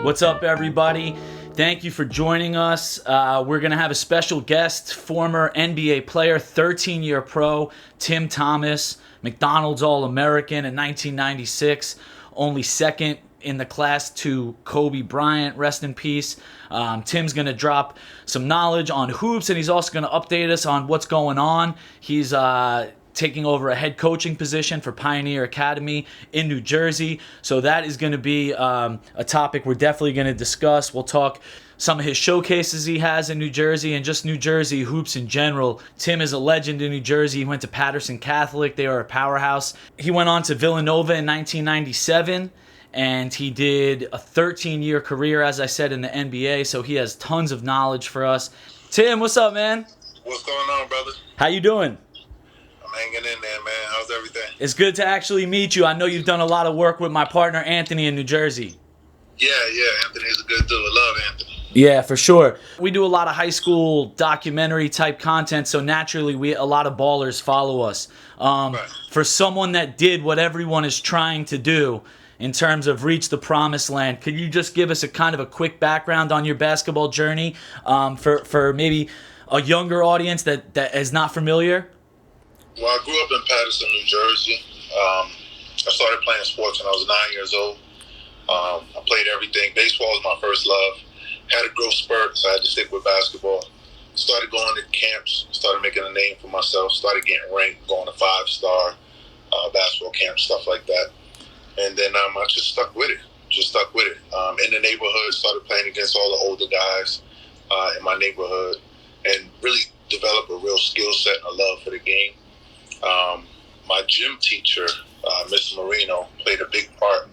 What's up, everybody? Thank you for joining us. We're going to have a special guest, former NBA player, 13-year pro, Tim Thomas, McDonald's All-American in 1996, only second in the class to Kobe Bryant, rest in peace. Tim's going to drop some knowledge on hoops, and he's also going to update us on what's going on. He's taking over a head coaching position for Pioneer Academy in New Jersey. So that is going to be a topic we're definitely going to discuss. We'll talk some of his showcases he has in New Jersey and just New Jersey hoops in general. Tim is a legend in New Jersey. He went to Patterson Catholic. They are a powerhouse. He went on to Villanova in 1997. And he did a 13-year career, as I said, in the NBA. So he has tons of knowledge for us. Tim, what's up, man? What's going on, brother? How you doing? Hanging in there, man. How's everything? It's good to actually meet you. I know you've done a lot of work with my partner Anthony in New Jersey. Yeah. Anthony's a good dude. I love Anthony. Yeah, for sure. We do a lot of high school documentary type content, so naturally a lot of ballers follow us. Right. For someone that did what everyone is trying to do in terms of reach the promised land, could you just give us a kind of a quick background on your basketball journey for maybe a younger audience that is not familiar? Well, I grew up in Patterson, New Jersey. I started playing sports when I was 9 years old. I played everything. Baseball was my first love. Had a growth spurt, so I had to stick with basketball. Started going to camps, started making a name for myself, started getting ranked, going to 5-star basketball camps, stuff like that. And then I just stuck with it. In the neighborhood, started playing against all the older guys in my neighborhood and really developed a real skill set and a love for the game. My gym teacher, Miss Marino, played a big part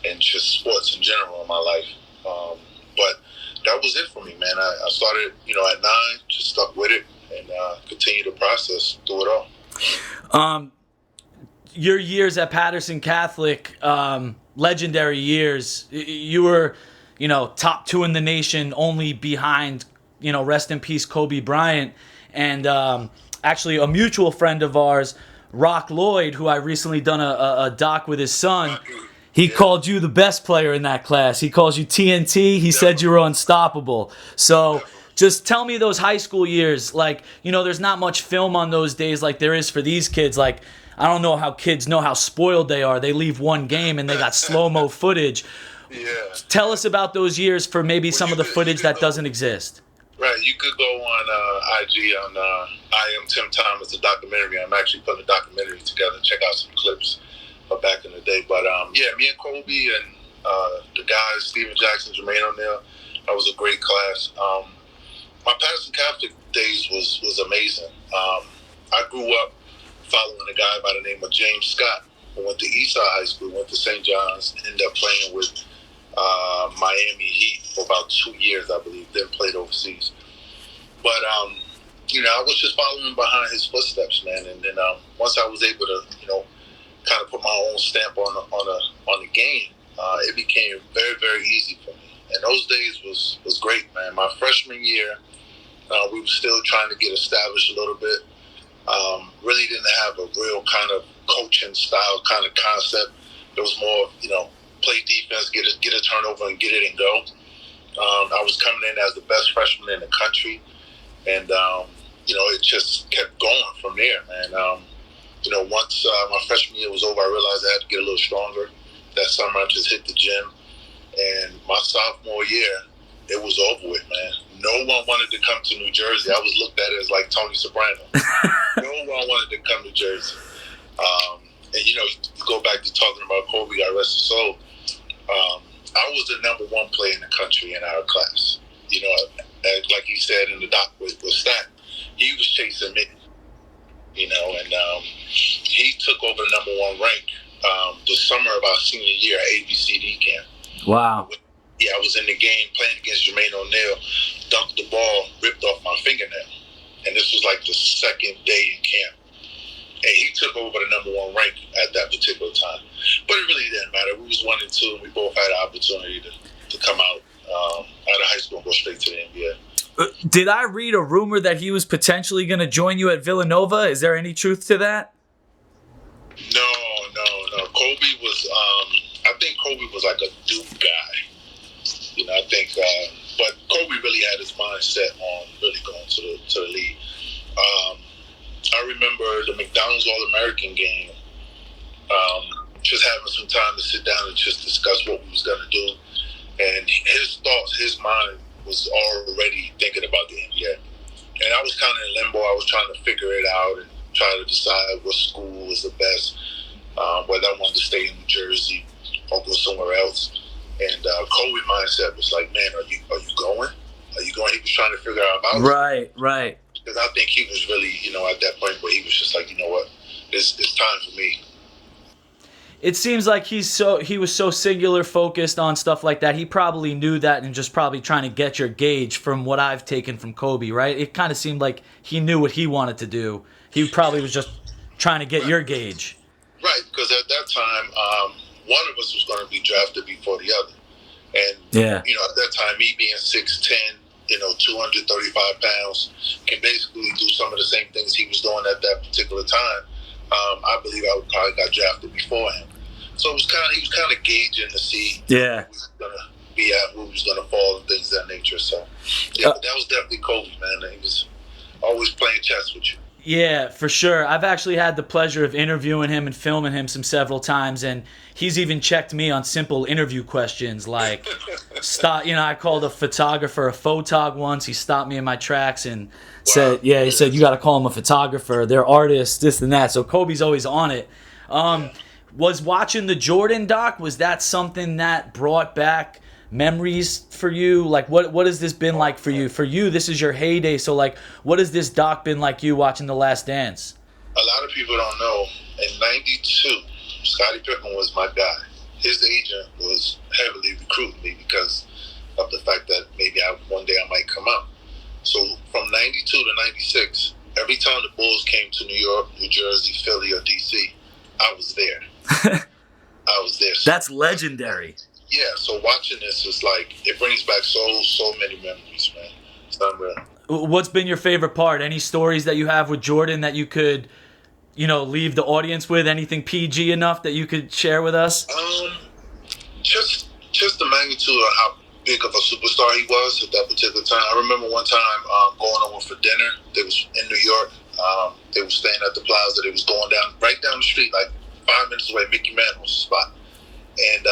in just sports in general in my life. But that was it for me, man. I started, at 9, just stuck with it and continued the process through it all. Your years at Patterson Catholic, legendary years. You were, top 2 in the nation, only behind, rest in peace, Kobe Bryant. And actually a mutual friend of ours, Rock Lloyd, who I recently done a doc with his son, he called you the best player in that class. He calls you TNT. He said you were unstoppable. So just tell me those high school years. Like, there's not much film on those days like there is for these kids. Like, I don't know how kids know how spoiled they are. They leave one game and they got slow-mo footage. Yeah. Tell us about those years for maybe some of the footage that doesn't exist. Right, you could go on IG on I Am Tim Thomas, the documentary. I'm actually putting a documentary together. Check out some clips of back in the day. But me and Kobe and the guys, Steven Jackson, Jermaine O'Neal, that was a great class. My Patterson Catholic days was amazing. I grew up following a guy by the name of James Scott, who went to Eastside High School, went to St. John's, ended up playing with Miami Heat for about 2 years, I believe, then played overseas. But, I was just following behind his footsteps, man. And then once I was able to, kind of put my own stamp on the game, it became very, very easy for me. And those days was great, man. My freshman year, we were still trying to get established a little bit. Really didn't have a real kind of coaching style kind of concept. It was more, play defense, get a turnover and get it and go. I was coming in as the best freshman in the country. And, it just kept going from there, man. Once my freshman year was over, I realized I had to get a little stronger. That summer, I just hit the gym. And my sophomore year, it was over with, man. No one wanted to come to New Jersey. I was looked at as like Tony Soprano. No one wanted to come to Jersey. And, you go back to talking about Kobe, God rest his soul. I was the number 1 player in the country in our class. Like he said in the doc with Stack, he was chasing me. And he took over the number 1 rank the summer of our senior year at ABCD camp. Wow. Yeah, I was in the game playing against Jermaine O'Neal, dunked the ball, ripped off my fingernail. And this was like the second day in camp. And he took over the number 1 rank at that particular time. But it really didn't matter. We was 1 and 2, and we both had an opportunity to come out of high school and go straight to the NBA. Did I read a rumor that he was potentially going to join you at Villanova? Is there any truth to that? No. Kobe was, I think Kobe was like a Duke guy. I think, but Kobe really had his mind set on really going to the league. I remember the McDonald's All-American game, just having some time to sit down and just discuss what we was going to do. And his thoughts, his mind was already thinking about the NBA. And I was kind of in limbo. I was trying to figure it out and try to decide what school was the best, whether I wanted to stay in New Jersey or go somewhere else. And Kobe mindset was like, man, are you going? Are you going? He was trying to figure out about it. Right. Because I think he was really, at that point where he was just like, you know what, it's time for me. It seems like he was so singular focused on stuff like that. He probably knew that and just probably trying to get your gauge from what I've taken from Kobe, right? It kind of seemed like he knew what he wanted to do. He probably was just trying to get your gauge. Right, because at that time, one of us was going to be drafted before the other. And, at that time, me being 6'10", 235 pounds, can basically do some of the same things he was doing at that particular time. I believe I would probably got drafted before him. So he was kind of gauging to see where he was going to be at, where he was going to fall, and things of that nature. So, but that was definitely Kobe, man. He was always playing chess with you. Yeah, for sure. I've actually had the pleasure of interviewing him and filming him several times, and he's even checked me on simple interview questions like, I called a photographer a photog once. He stopped me in my tracks and said, he said, you got to call him a photographer. They're artists, this and that. So Kobe's always on it. Was watching the Jordan doc, was that something that brought back memories for you? Like, what has this been like for you? For you, this is your heyday. So, like, what has this doc been like you watching The Last Dance? A lot of people don't know. In '92, Scottie Pippen was my guy. His agent was heavily recruiting me because of the fact that maybe one day I might come up. So from '92 to '96, every time the Bulls came to New York, New Jersey, Philly, or DC, I was there. I was there. That's legendary. Yeah, so watching this is like, it brings back so many memories, man. It's unreal. What's been your favorite part? Any stories that you have with Jordan that you could, leave the audience with? Anything PG enough that you could share with us? Just the magnitude of how big of a superstar he was at that particular time. I remember one time going over for dinner. They was in New York. They were staying at the Plaza. They was going right down the street, like 5 minutes away. Mickey Mantle's spot, and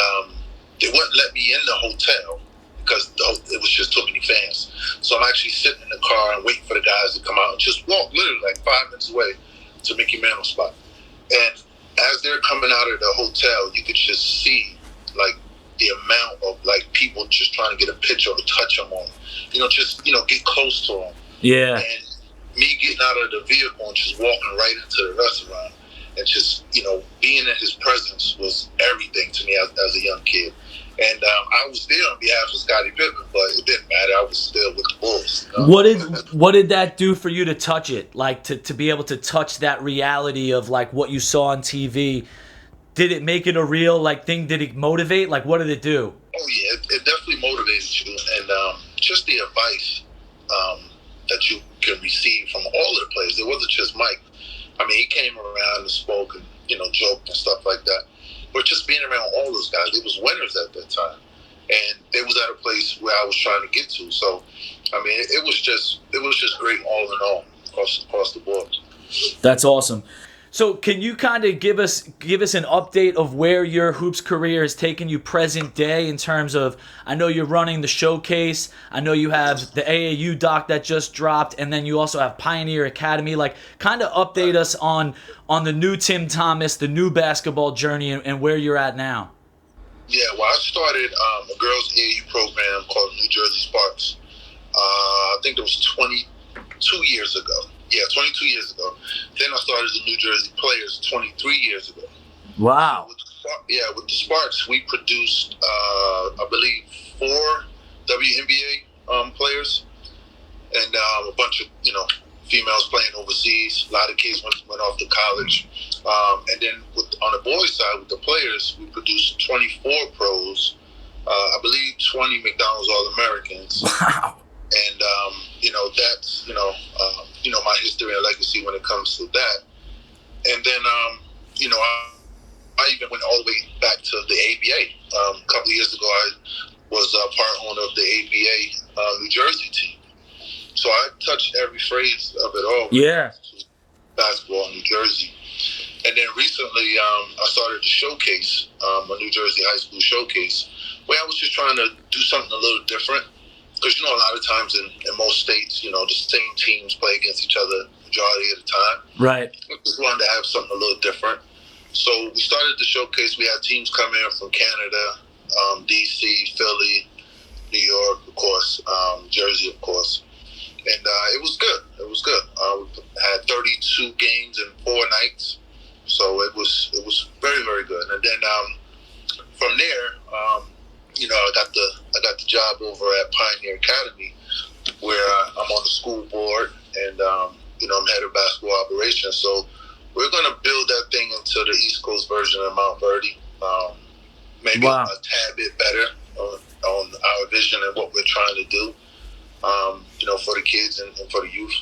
they wouldn't let me in the hotel because it was just too many fans. So I'm actually sitting in the car and waiting for the guys to come out and just walk literally like 5 minutes away to Mickey Mantle's spot. And as they're coming out of the hotel, you could just see like the amount of like people just trying to get a picture or touch him on, get close to him. Yeah. And me getting out of the vehicle and just walking right into the restaurant and just, being in his presence was everything to me as a young kid. And I was there on behalf of Scottie Pippen, but it didn't matter. I was still with the Bulls. What did that do for you to touch it? Like to be able to touch that reality of like what you saw on TV? Did it make it a real thing? Did it motivate? Like, what did it do? Oh yeah, it definitely motivated you, and just the advice that you can receive from all of the players. It wasn't just Mike. I mean, he came around and spoke and joked and stuff like that. But just being around all those guys, they was winners at that time, and they was at a place where I was trying to get to. So, I mean, it was just great all in all across the board. That's awesome. So can you kind of give us an update of where your hoops career has taken you present day in terms of, I know you're running the showcase, I know you have the AAU doc that just dropped, and then you also have Pioneer Academy. Like, kind of update us on the new Tim Thomas, the new basketball journey, and where you're at now. Yeah, well, I started a girls' AAU program called New Jersey Sparks. I think it was 22 years ago. Yeah, 22 years ago. Then I started the New Jersey Players 23 years ago. Wow. With the Sparks, we produced, I believe, 4 WNBA players and a bunch of, females playing overseas. A lot of kids went off to college. And then on the boys' side, with the players, we produced 24 pros, I believe 20 McDonald's All-Americans. Wow. And, that's, my history and legacy when it comes to that. And then, I even went all the way back to the ABA. A couple of years ago, I was part owner of the ABA New Jersey team. So I touched every phase of it all. Yeah. Basketball in New Jersey. And then recently, I started to showcase, a New Jersey high school showcase, where I was just trying to do something a little different. Because, a lot of times in most states, the same teams play against each other majority of the time. Right. I just wanted to have something a little different. So we started the showcase. We had teams come in from Canada, D.C., Philly, New York, of course, Jersey, of course. And it was good. It was good. We had 32 games in 4 nights. So it was very, very good. And then from there, I got the job over at Pioneer Academy, where I'm on the school board, and I'm head of basketball operations. So we're going to build that thing into the East Coast version of Mount Verdi, maybe a tad bit better on our vision and what we're trying to do, for the kids and for the youth,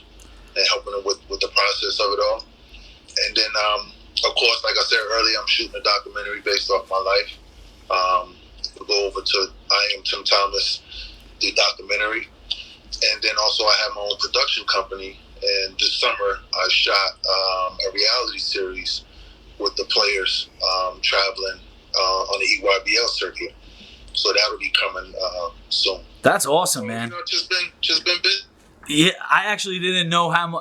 and helping them with the process of it all. And then, of course, like I said earlier, I'm shooting a documentary based off my life. We'll go over to I Am Tim Thomas, the documentary. And then also I have my own production company. And this summer I shot a reality series with the players traveling on the EYBL circuit. So that'll be coming soon. That's awesome, man. Just been busy. Yeah, I actually didn't know how.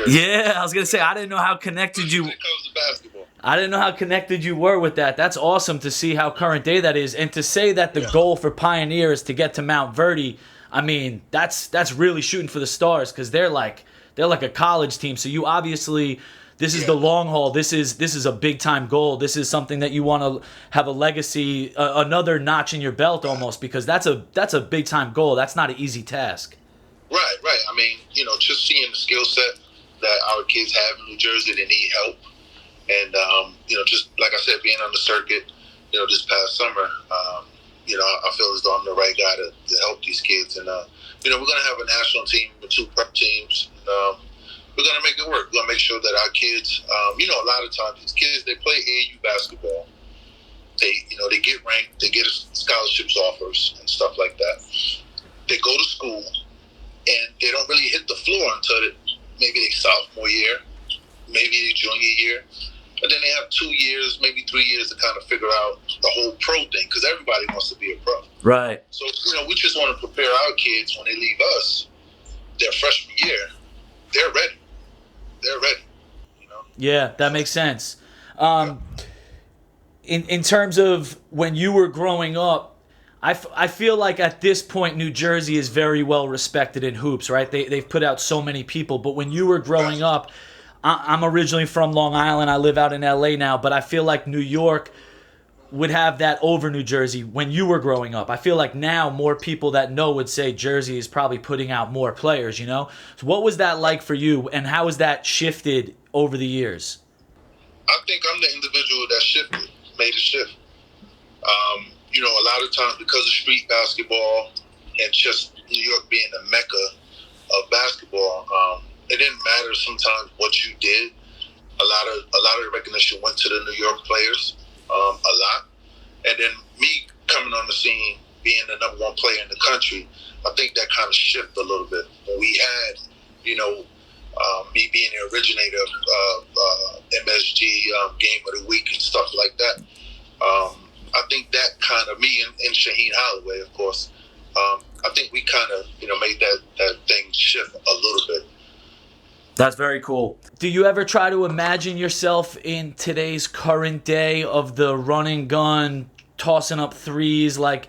Yeah, I was gonna say I didn't know how connected you. When it comes to basketball. I didn't know how connected you were with that. That's awesome to see how current day that is, and to say that the goal for Pioneer is to get to Mount Verdi. I mean, that's really shooting for the stars, because they're like a college team. So you obviously, this is the long haul. This is a big time goal. This is something that you want to have a legacy, another notch in your belt almost, because that's a big time goal. That's not an easy task. Right. I mean, just seeing the skill set that our kids have in New Jersey, they need help. And, just like I said, being on the circuit, this past summer, I feel as though I'm the right guy to help these kids. And, we're going to have a national team with 2 prep teams. We're going to make it work. We're going to make sure that our kids, a lot of times these kids, they play AAU basketball. They get ranked, they get scholarships offers and stuff like that. They go to school, and they don't really hit the floor until maybe their sophomore year, maybe their junior year. And then they have 2 years, maybe 3 years to kind of figure out the whole pro thing, because everybody wants to be a pro. Right. So, we just want to prepare our kids when they leave us, their freshman year, they're ready. They're ready. Yeah, that makes sense. In terms of when you were growing up, I feel like at this point New Jersey is very well respected in hoops, right? They've put out so many people. But when you were growing up, I'm originally from Long Island. I live out in LA now, but I feel like New York would have that over New Jersey when you were growing up. I feel like now more people that know would say Jersey is probably putting out more players, So what was that like for you, and how has that shifted over the years? I think I'm the individual that made a shift. A lot of times because of street basketball and just New York being the mecca of basketball, it didn't matter sometimes what you did. A lot of the recognition went to the New York players, a lot. And then me coming on the scene, being the number 1 player in the country, I think that kind of shifted a little bit. When we had, me being the originator of MSG Game of the Week and stuff like that, I think that kind of, me and Shaheen Holloway, of course, I think we kind of, made that thing shift a little bit. That's very cool. Do you ever try to imagine yourself in today's current day of the run and gun, tossing up threes? Like,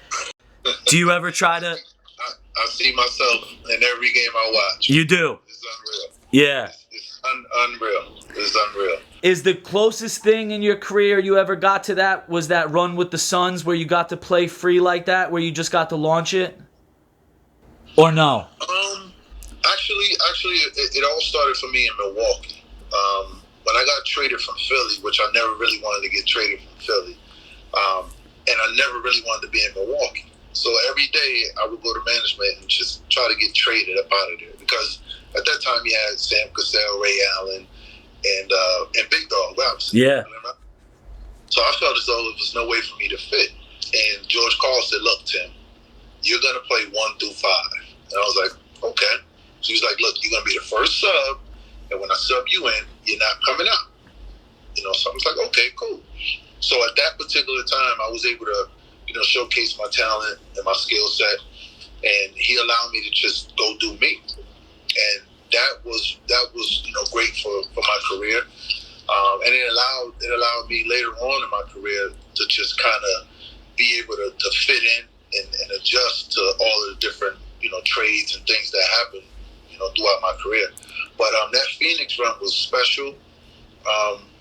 do you ever try to... I see myself in every game I watch. You do? It's unreal. Yeah. It's unreal. It's unreal. Is the closest thing in your career you ever got to that was that run with the Suns where you got to play free like that, where you just got to launch it? Or no? Actually, it all started for me in Milwaukee. When I got traded from Philly, which I never really wanted to get traded from Philly, and I never really wanted to be in Milwaukee. So every day I would go to management and just try to get traded up out of there, because at that time you had Sam Cassell, Ray Allen, and Big Dog Robinson. Yeah. So I felt as though there was no way for me to fit. And George Karl said, "Look, Tim, you're going to play 1 through 5." And I was like, "Okay." So he was like, "Look, you're going to be the first sub, and when I sub you in, you're not coming out." So I was like, "Okay, cool." So at that particular time, I was able to, showcase my talent and my skill set, and he allowed me to just go do me. And that was great for my career. And it allowed me later on in my career to just kind of be able to fit in and adjust to all the different trades and things that happen throughout my career. But that Phoenix run was special,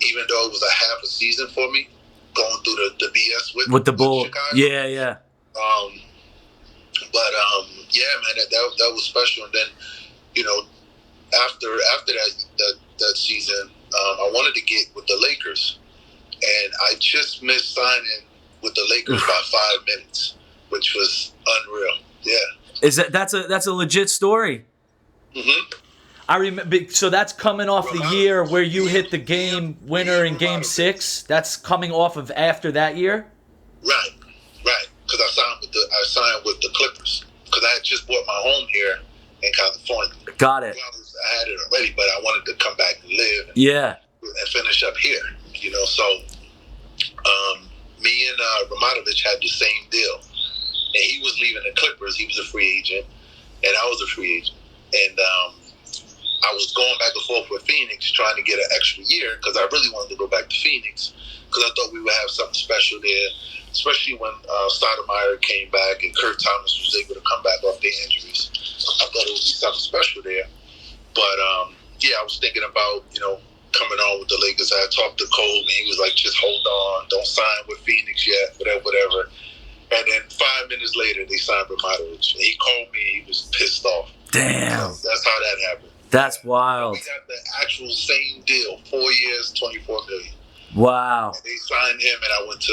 even though it was a half a season for me, going through the BS with the Bull. Chicago. Yeah. But yeah, man, that was special. And then after that season, I wanted to get with the Lakers, and I just missed signing with the Lakers by 5 minutes, which was unreal. Yeah. That's a legit story? Mm-hmm. I remember. So that's coming off the year where you hit the game winner in Game 6. That's coming off of after that year. Right. Because I signed with the Clippers because I had just bought my home here in California. Got it. I had it already, but I wanted to come back and live. And finish up here. So me and Ramadovich had the same deal, and he was leaving the Clippers. He was a free agent, and I was a free agent, and I was going back and forth with Phoenix trying to get an extra year because I really wanted to go back to Phoenix because I thought we would have something special there, especially when Stoudemire came back and Kurt Thomas was able to come back off their injuries. I thought it would be something special there. But, I was thinking about, coming on with the Lakers. I talked to Kobe, and he was like, just hold on. Don't sign with Phoenix yet, whatever. And then 5 minutes later, they signed Ramadovich. And he called me, and he was pissed off. Damn. So that's how that happened. That's wild. We got the actual same deal, 4 years, $24 million. Wow. And they signed him, and I went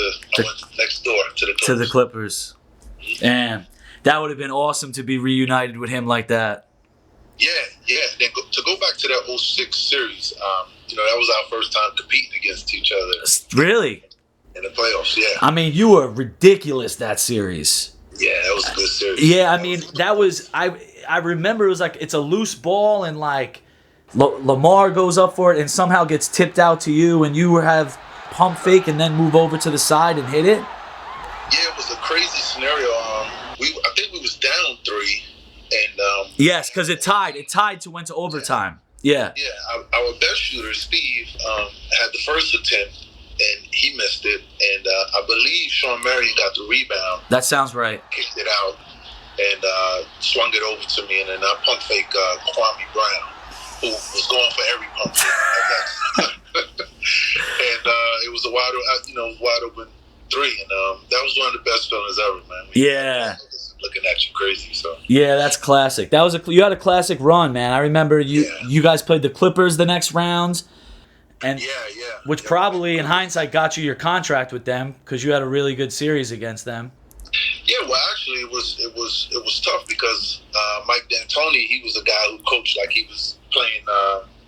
next door to the Clippers. To the Clippers. Mm-hmm. Damn. That would have been awesome to be reunited with him like that. Yeah. Then to go back to that 06 series, that was our first time competing against each other. Really? In the playoffs, yeah. I mean, you were ridiculous that series. Yeah, that was a good series. Yeah, I mean, that was I remember it was like it's a loose ball and like Lamar goes up for it and somehow gets tipped out to you and you have pump fake and then move over to the side and hit it. Yeah, it was a crazy scenario. I think we was down 3, and yes, because it tied to went to overtime. Yeah. Our best shooter, Steve, had the first attempt and he missed it, and I believe Sean Marion got the rebound. That sounds right. Kicked it out and swung it over to me, and then I pump fake Kwame Brown, who was going for every pump fake at that time. And it was a wide open 3, and that was one of the best feelings ever, man. Yeah. Looking at you crazy, so. Yeah, that's classic. That was you had a classic run, man. I remember you guys played the Clippers the next round. And which probably in hindsight got you your contract with them because you had a really good series against them. Yeah, well, actually, it was tough because Mike D'Antoni, he was a guy who coached like he was playing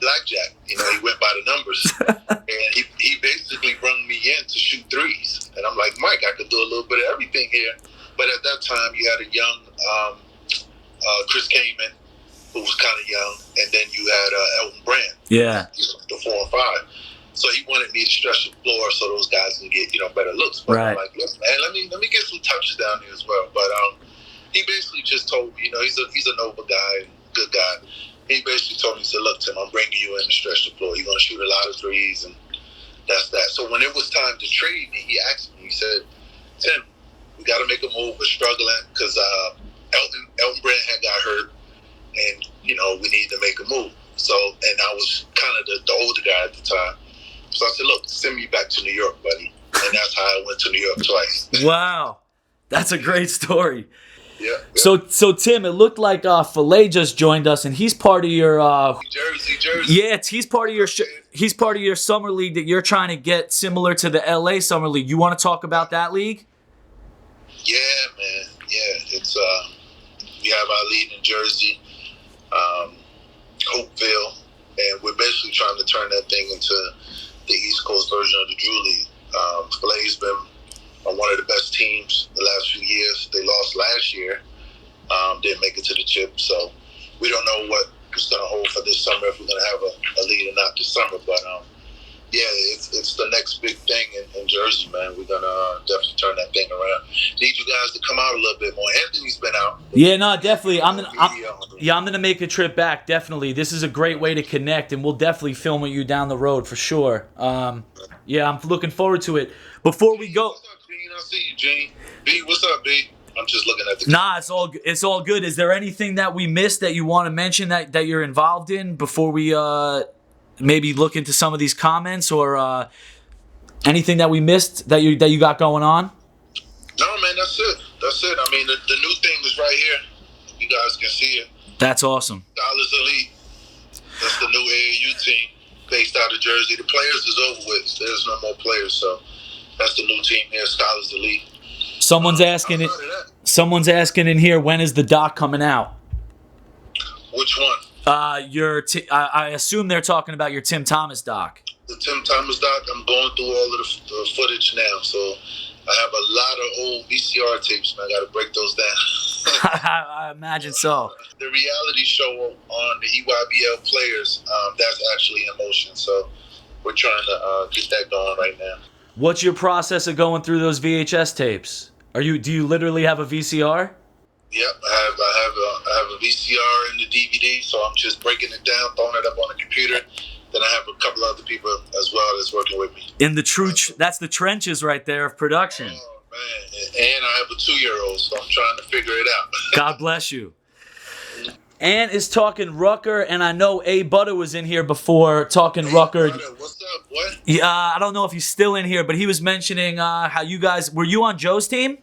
blackjack. He went by the numbers, and he basically brought me in to shoot threes. And I'm like, Mike, I could do a little bit of everything here. But at that time, you had a young Chris Kaman, who was kind of young, and then you had Elton Brand. Yeah. The 4 and 5. So he wanted me to stretch the floor so those guys can get better looks. But right. I'm like, look, man, let me get some touches down there as well. But he basically just told me, he's a noble guy, good guy. He basically told me, he said, look, Tim, I'm bringing you in to stretch the floor. You're going to shoot a lot of threes, and that's that. So when it was time to trade me, he asked me, he said, Tim, we got to make a move. We're struggling because Elton Brand had got hurt, and we need to make a move. So, and I was kind of the older guy at the time. So I said, look, send me back to New York, buddy. And that's how I went to New York twice. Wow. That's a great story. Yeah. So Tim, it looked like Filet just joined us, and he's part of your Jersey. Yeah, he's part of your summer league that you're trying to get similar to the LA summer league. You want to talk about that league? Yeah, man. Yeah, it's we have our league in Jersey, Hopeville, and we're basically trying to turn that thing into the East Coast version of the Drew League. Filet's been one of the best teams last year. Didn't make it to the chip, so we don't know what it's going to hold for this summer, if we're going to have a lead or not this summer. But yeah, it's the next big thing in Jersey, man. We're going to definitely turn that thing around. Need you guys to come out a little bit more. Anthony's been out. Yeah, no, definitely. I'm gonna make a trip back. Definitely, this is a great way to connect, and we'll definitely film with you down the road for sure. Yeah, I'm looking forward to it. Before we go, what's up, Gene? I see you, Gene. B, what's up, B? I'm just looking at the. Nah, it's all good. Is there anything that we missed that you want to mention that you're involved in before we maybe look into some of these comments, or anything that we missed that you got going on? No, man, that's it. I mean, the new thing is right here. You guys can see it. That's awesome. Scholars Elite. That's the new AAU team based out of Jersey. The players is over with. There's no more players, so that's the new team here, Scholars Elite. Someone's asking in here, when is the doc coming out? Which one? I assume they're talking about your Tim Thomas doc. The Tim Thomas doc. I'm going through all of the footage now, so I have a lot of old VCR tapes, man. I got to break those down. I imagine so. The reality show on the EYBL players, that's actually in motion, so we're trying to get that going right now. What's your process of going through those VHS tapes? Do you literally have a VCR? Yep, I have a VCR and the DVD, so I'm just breaking it down, throwing it up on the computer. Then I have a couple other people as well that's working with me. In the that's the trenches right there of production. Oh man, and I have a 2-year-old, so I'm trying to figure it out. God bless you. Ann is talking Rucker, and I know A Butter was in here before talking Rucker. Butter, what's up? What? Yeah, I don't know if he's still in here, but he was mentioning how you guys were you on Joe's team?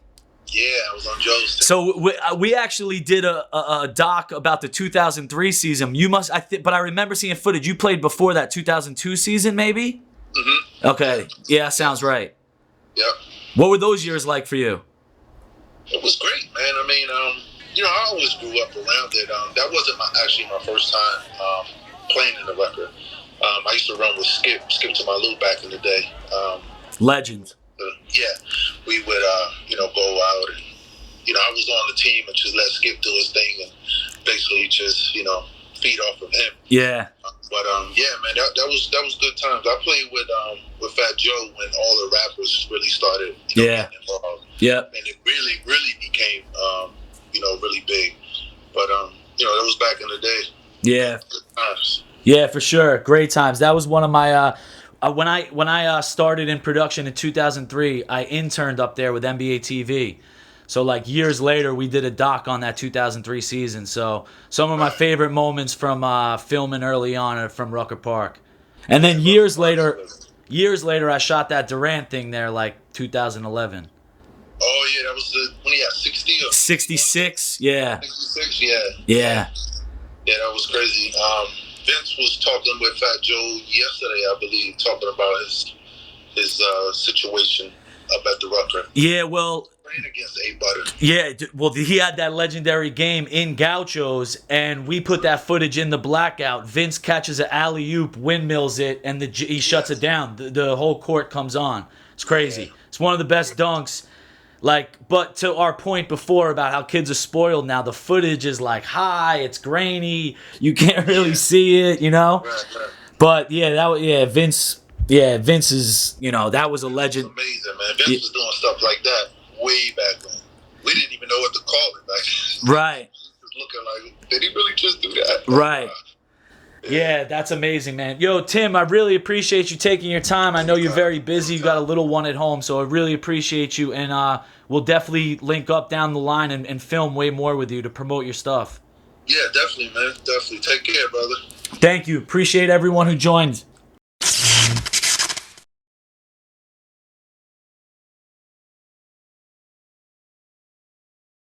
Yeah, I was on Joe's team. So we actually did a doc about the 2003 season. But I remember seeing footage. You played before that 2002 season, maybe? Mm-hmm. Okay. Yeah, sounds right. Yep. What were those years like for you? It was great, man. I mean, I always grew up around it. That wasn't my first time playing in the record. I used to run with Skip to my Lou back in the day. Legend. Yeah, we would, go out and, I was on the team and just let Skip do his thing and basically just, feed off of him. Yeah. But yeah, man, that was good times. I played with Fat Joe when all the rappers really started, getting involved. Yeah. And it really, really became, really big. But that was back in the day. Yeah. Good times. Yeah, for sure. Great times. That was one of my when I started in production in 2003, I interned up there with NBA TV. So like years later, we did a doc on that 2003 season. So some of my favorite moments from filming early on are from Rucker Park. And then years later, I shot that Durant thing there, like 2011. Oh yeah, that was when he had 60 or 66. Yeah. 66. Yeah. Yeah. Yeah, that was crazy. Vince was talking with Fat Joe yesterday, I believe, talking about his situation up at the Rucker. Yeah, well. Playing against A Butter. Yeah, well, he had that legendary game in Gauchos, and we put that footage in the blackout. Vince catches an alley-oop, windmills it, and he shuts it down. The whole court comes on. It's crazy. Yeah. It's one of the best dunks. But to our point before about how kids are spoiled now, the footage is high, it's grainy, you can't really see it, Right. But Vince is, that was a legend. It's amazing, man. Vince was doing stuff like that way back then. We didn't even know what to call it back then. Right. He was looking like, did he really just do that? Right. Yeah, that's amazing, man. Yo, Tim, I really appreciate you taking your time. I know you're very busy. You got a little one at home, so I really appreciate you. And we'll definitely link up down the line and film way more with you to promote your stuff. Yeah, definitely, man. Definitely. Take care, brother. Thank you. Appreciate everyone who joined.